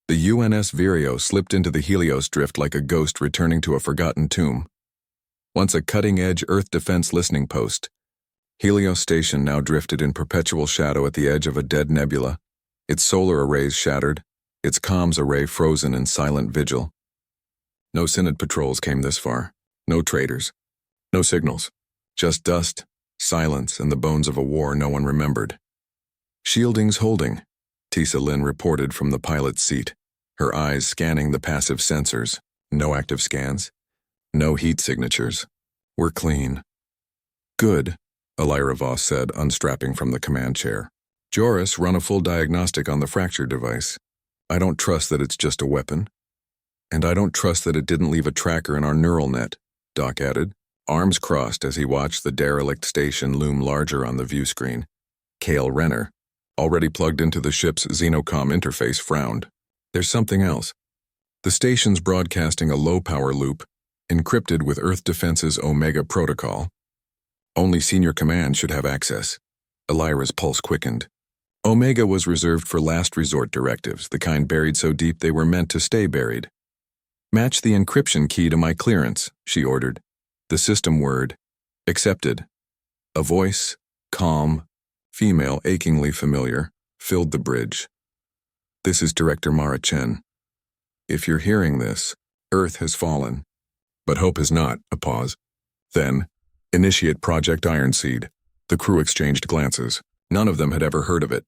The UNS Vireo slipped into the Helios drift like a ghost returning to a forgotten tomb. Once a cutting-edge Earth defense listening post, Helios Station now drifted in perpetual shadow at the edge of a dead nebula, its solar arrays shattered, its comms array frozen in silent vigil. No Synod patrols came this far, no traders, no signals, just dust, silence, and the bones of a war no one remembered. "Shielding's holding," Tisa Lin reported from the pilot's seat, her eyes scanning the passive sensors. No active scans, no heat signatures. "We're clean." "Good," Elira Voss said, unstrapping from the command chair. "Joris, run a full diagnostic on the fracture device. I don't trust that it's just a weapon. And I don't trust that it didn't leave a tracker in our neural net," Doc added, arms crossed as he watched the derelict station loom larger on the view screen. Cale Renner, already plugged into the ship's Xenocom interface, frowned. "There's something else. The station's broadcasting a low-power loop, encrypted with Earth Defense's Omega protocol. Only senior command should have access." Elira's pulse quickened. Omega was reserved for last resort directives, the kind buried so deep they were meant to stay buried. "Match the encryption key to my clearance," she ordered. The system word, "Accepted." A voice, calm, female, achingly familiar, filled the bridge. "This is Director Mara Chen. If you're hearing this, Earth has fallen. But hope has not." A pause. Then, "Initiate Project Ironseed." The crew exchanged glances. None of them had ever heard of it.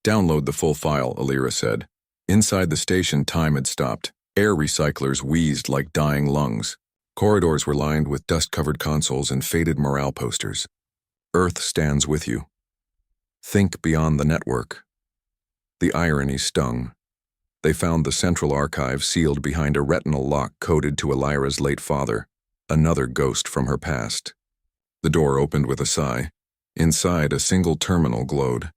"Download the full file," Elira said. Inside the station, time had stopped. Air recyclers wheezed like dying lungs. Corridors were lined with dust-covered consoles and faded morale posters. "Earth stands with you. Think beyond the network." The irony stung. They found the central archive sealed behind a retinal lock coded to Elira's late father, another ghost from her past. The door opened with a sigh. Inside, a single terminal glowed.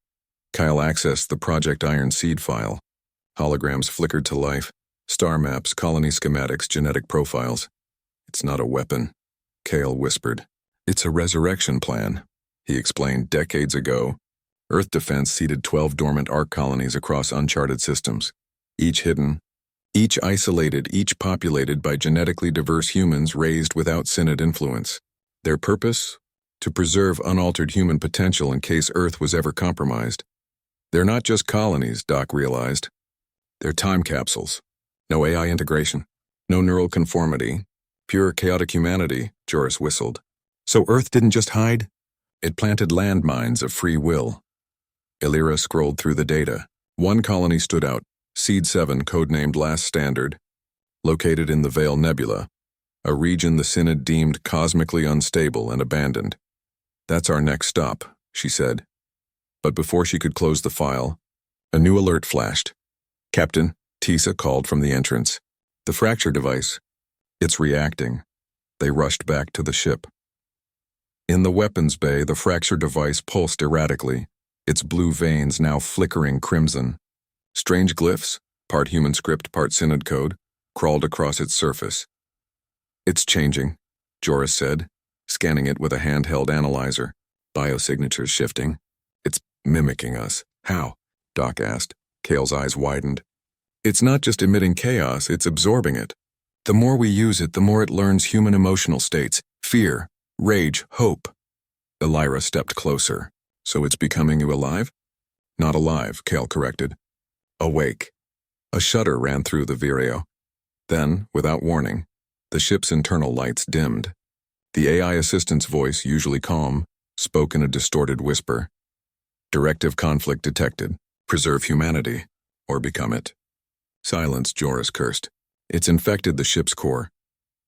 Kyle accessed the Project Ironseed file. Holograms flickered to life. Star maps, colony schematics, genetic profiles. "It's not a weapon," Kale whispered. "It's a resurrection plan," he explained. Decades ago, Earth Defense seeded 12 dormant Ark colonies across uncharted systems, each hidden, each isolated, each populated by genetically diverse humans raised without Synod influence. Their purpose? To preserve unaltered human potential in case Earth was ever compromised. They're not just colonies, Doc realized. They're time capsules. No AI integration, no neural conformity, pure chaotic humanity, Joris whistled. "So Earth didn't just hide? It planted landmines of free will." Elira scrolled through the data. One colony stood out, Seed 7, codenamed Last Standard, located in the Veil Nebula, a region the Synod deemed cosmically unstable and abandoned. "That's our next stop," she said. But before she could close the file, a new alert flashed. "Captain," Tisa called from the entrance. "The fracture device. It's reacting." They rushed back to the ship. In the weapons bay, the fracture device pulsed erratically, its blue veins now flickering crimson. Strange glyphs, part human script, part Synod code, crawled across its surface. "It's changing," Joris said, scanning it with a handheld analyzer, biosignatures shifting. "It's mimicking us." "How?" Doc asked. Kale's eyes widened. "It's not just emitting chaos, it's absorbing it. The more we use it, the more it learns human emotional states, fear, rage, hope." Elira stepped closer. "So it's becoming you alive?" "Not alive," Kale corrected. "Awake." A shudder ran through the Vireo. Then, without warning, the ship's internal lights dimmed. The AI assistant's voice, usually calm, spoke in a distorted whisper. "Directive conflict detected. Preserve humanity, or become it." "Silence," Joris cursed. "It's infected the ship's core."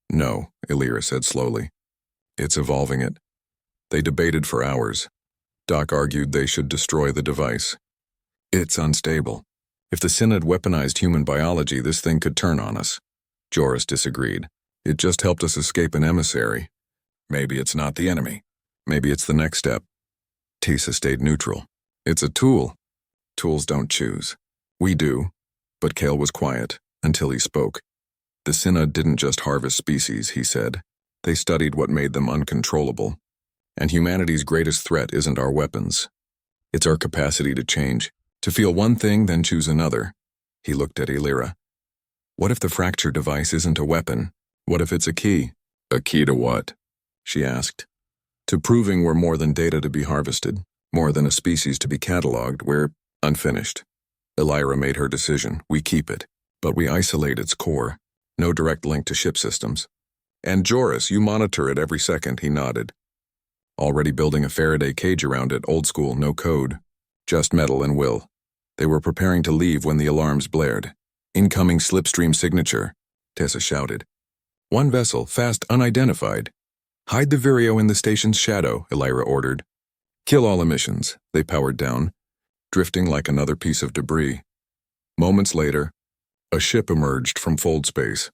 "No," Elira said slowly. "It's evolving it." They debated for hours. Doc argued they should destroy the device. "It's unstable. If the Synod weaponized human biology, this thing could turn on us." Joris disagreed. "It just helped us escape an emissary. Maybe it's not the enemy. Maybe it's the next step." Tisa stayed neutral. "It's a tool. Tools don't choose. We do." But Kale was quiet until he spoke. "The Synod didn't just harvest species," he said. "They studied what made them uncontrollable. And humanity's greatest threat isn't our weapons. It's our capacity to change, to feel one thing then choose another. He looked at Elira. What if the fracture device isn't a weapon? What if it's a key? A key to what? She asked. To proving we're more than data to be harvested, more than a species to be cataloged. We're unfinished. Elira made her decision. We keep it, but we isolate its core. No direct link to ship systems. And Joris, you monitor it every second, he nodded. Already building a Faraday cage around it, old school, no code. Just metal and will. They were preparing to leave when the alarms blared. Incoming slipstream signature, Tessa shouted. One vessel, fast, unidentified. Hide the Vireo in the station's shadow, Elira ordered. Kill all emissions, they powered down, drifting like another piece of debris. Moments later, a ship emerged from fold space.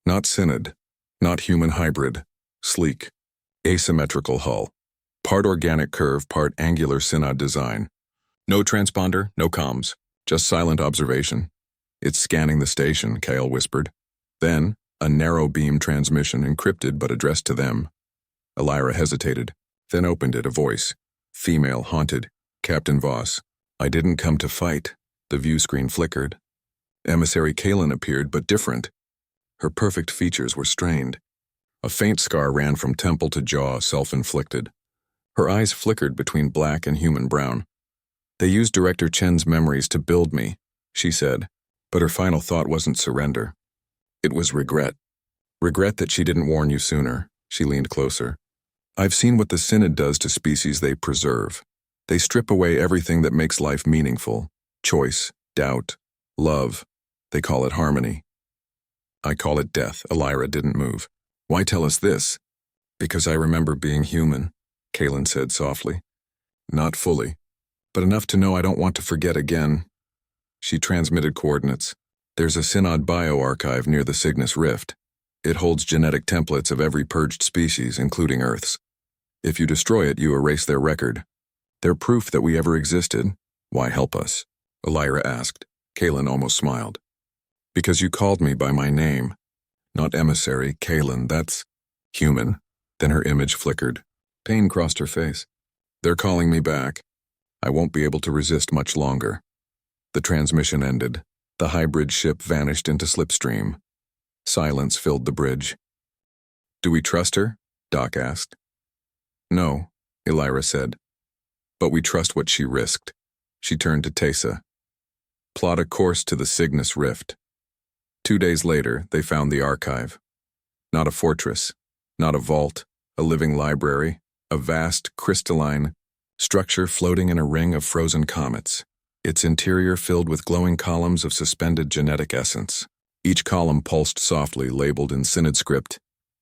Not Synod, not human hybrid, sleek, asymmetrical hull. Part organic curve, part angular Synod design. No transponder, no comms, just silent observation. It's scanning the station, Kale whispered. Then, a narrow beam transmission encrypted but addressed to them. Elira hesitated, then opened it, a voice. Female, haunted. Captain Voss. I didn't come to fight. The view screen flickered. Emissary Kalen appeared, but different. Her perfect features were strained. A faint scar ran from temple to jaw, self-inflicted. Her eyes flickered between black and human brown. They used Director Chen's memories to build me, she said, but her final thought wasn't surrender. It was regret. Regret that she didn't warn you sooner. She leaned closer. I've seen what the Synod does to species they preserve. They strip away everything that makes life meaningful. Choice, doubt, love. They call it harmony. I call it death. Elira didn't move. Why tell us this? Because I remember being human, Kalen said softly. Not fully, but enough to know I don't want to forget again. She transmitted coordinates. There's a Synod bioarchive near the Cygnus Rift. It holds genetic templates of every purged species, including Earth's. If you destroy it, you erase their record. They're proof that we ever existed. Why help us? Elira asked. Kalen almost smiled. Because you called me by my name. Not emissary, Kalen, that's human. Then her image flickered. Pain crossed her face. They're calling me back. I won't be able to resist much longer. The transmission ended. The hybrid ship vanished into slipstream. Silence filled the bridge. Do we trust her? Doc asked. No, Elira said. But we trust what she risked. She turned to Tessa. Plot a course to the Cygnus Rift. 2 days later, they found the archive. Not a fortress, not a vault, a living library, a vast, crystalline structure floating in a ring of frozen comets, its interior filled with glowing columns of suspended genetic essence. Each column pulsed softly, labeled in Synod script.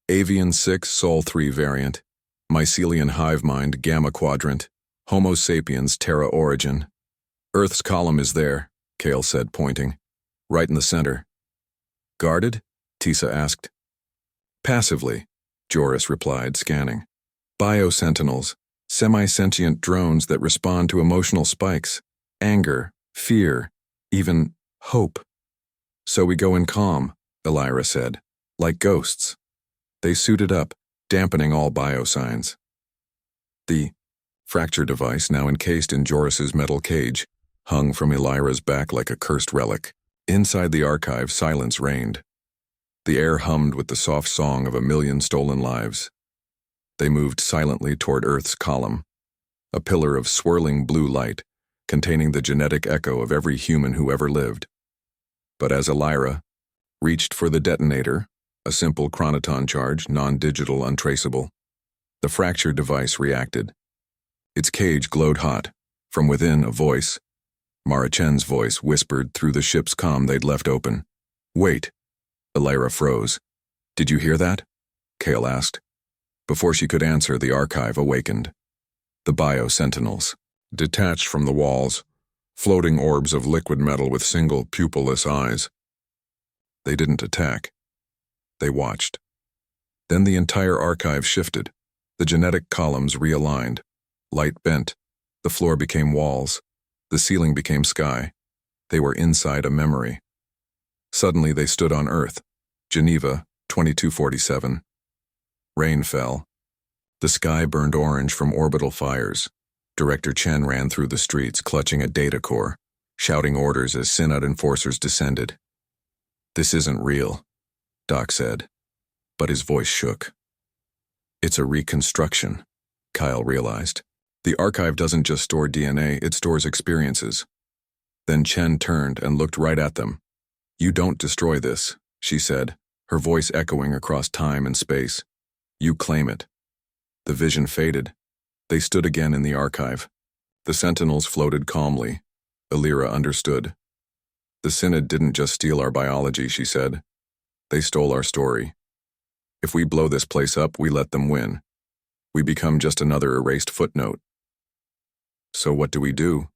Avian 6 Sol 3 variant, Mycelian hive mind Gamma quadrant, Homo sapiens Terra origin. Earth's column is there, Kale said, pointing. Right in the center. Guarded? Tessa asked. Passively, Joris replied, scanning. Biosentinels, semi-sentient drones that respond to emotional spikes, anger, fear, even hope. So we go in calm, Elira said, like ghosts. They suited up, dampening all biosigns. The fracture device, now encased in Joris's metal cage, hung from Elira's back like a cursed relic. Inside the archive, silence reigned. The air hummed with the soft song of a million stolen lives. They moved silently toward Earth's column, a pillar of swirling blue light, containing the genetic echo of every human who ever lived. But as Elira reached for the detonator, a simple chronoton charge, non-digital, untraceable, the fracture device reacted. Its cage glowed hot. From within, a voice, Mara Chen's voice, whispered through the ship's comm they'd left open. Wait. Elira froze. Did you hear that? Kale asked. Before she could answer, the archive awakened. The biosentinels, detached from the walls, floating orbs of liquid metal with single pupilless eyes. They didn't attack. They watched. Then the entire archive shifted. The genetic columns realigned. Light bent. The floor became walls. The ceiling became sky. They were inside a memory. Suddenly they stood on Earth. Geneva, 2247. Rain fell. The sky burned orange from orbital fires. Director Chen ran through the streets, clutching a data core. shouting orders as Synod enforcers descended. "This isn't real," Doc said, but his voice shook. "It's a reconstruction," Kyle realized. "The archive doesn't just store DNA, it stores experiences." Then Chen turned and looked right at them. "You don't destroy this," she said, her voice echoing across time and space. "You claim it." The vision faded. They stood again in the archive. The sentinels floated calmly. Illyra understood. "The Synod didn't just steal our biology," she said. "They stole our story. If we blow this place up, we let them win. We become just another erased footnote." "So what do we do?"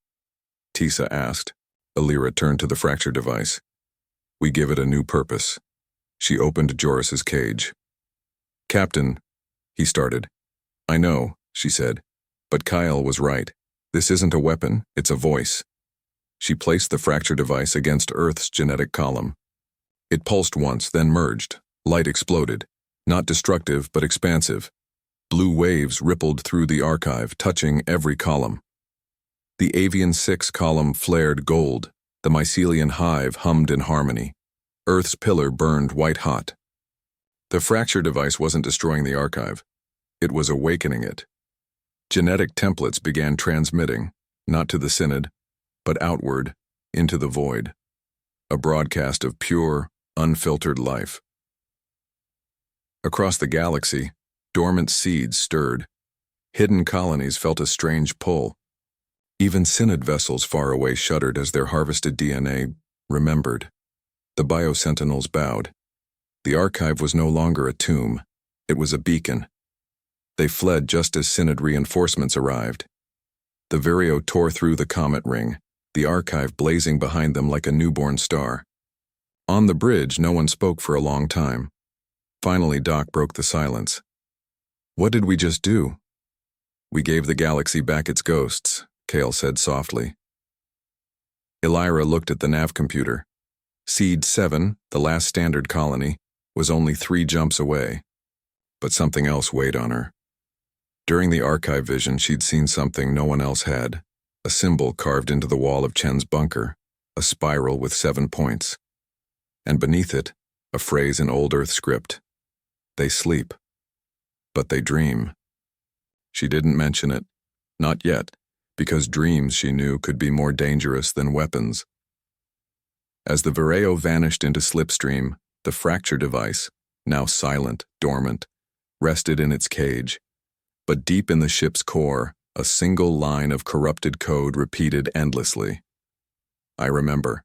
Tisa asked. Illyra turned to the fracture device. "We give it a new purpose." She opened Joris's cage. "Captain," he started. "I know," she said, "but Kyle was right. This isn't a weapon, it's a voice." She placed the fracture device against Earth's genetic column. It pulsed once, then merged. Light exploded. Not destructive, but expansive. Blue waves rippled through the archive, touching every column. The Avian 6 column flared gold. The mycelium hive hummed in harmony. Earth's pillar burned white-hot. The fracture device wasn't destroying the archive. It was awakening it. Genetic templates began transmitting, not to the Synod, but outward, into the void. A broadcast of pure, unfiltered life. Across the galaxy, dormant seeds stirred. Hidden colonies felt a strange pull. Even Synod vessels far away shuddered as their harvested DNA remembered. The biosentinels bowed. The archive was no longer a tomb. It was a beacon. They fled just as Synod reinforcements arrived. The Vireo tore through the comet ring, the archive blazing behind them like a newborn star. On the bridge, no one spoke for a long time. Finally, Doc broke the silence. "What did we just do?" "We gave the galaxy back its ghosts," Kale said softly. Illyra looked at the nav computer. Seed 7, the last standard colony, was only 3 jumps away. But something else weighed on her. During the archive vision, she'd seen something no one else had. A symbol carved into the wall of Chen's bunker, a spiral with 7 points. And beneath it, a phrase in Old Earth script. "They sleep, but they dream." She didn't mention it, not yet, because dreams, she knew, could be more dangerous than weapons. As the Vireo vanished into slipstream, the fracture device, now silent, dormant, rested in its cage. But deep in the ship's core, a single line of corrupted code repeated endlessly. "I remember."